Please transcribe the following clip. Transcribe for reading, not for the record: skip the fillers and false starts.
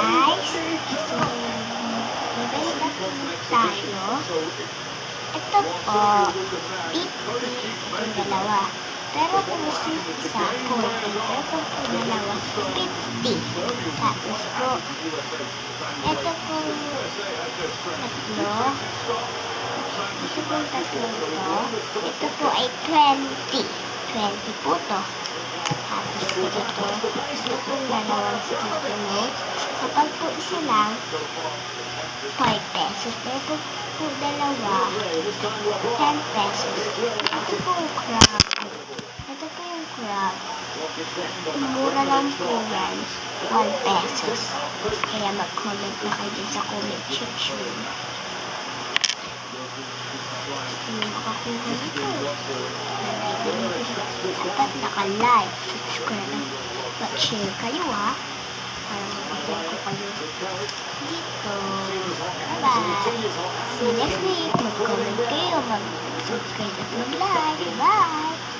guys, so maganda po tayo. Ito po, 50 yung dalawa. Pero kung gusto yung isa, 40. Pero kung dalawa, 50. Tapos po, ito po tatlo. Ito po tatlo ito. Ito po ay 20. 20 po to. Tapos po ito po dalawang sticky notes. Kapag po isa lang, 5 pesos. Pero po dalawa, 10 pesos. Ito po yung crab. Ito po yung crab. Mura lang po yan, 1 pesos. Kaya mag-comment na kayo sa comment section. Hindi makakuha nito. Dapat naka-like, subscribe, mag-share kayo ha. Para mag-upload ko kayo dito. Bye-bye. See you next week. Mag-comment kayo, mag-subscribe at mag-like. Bye!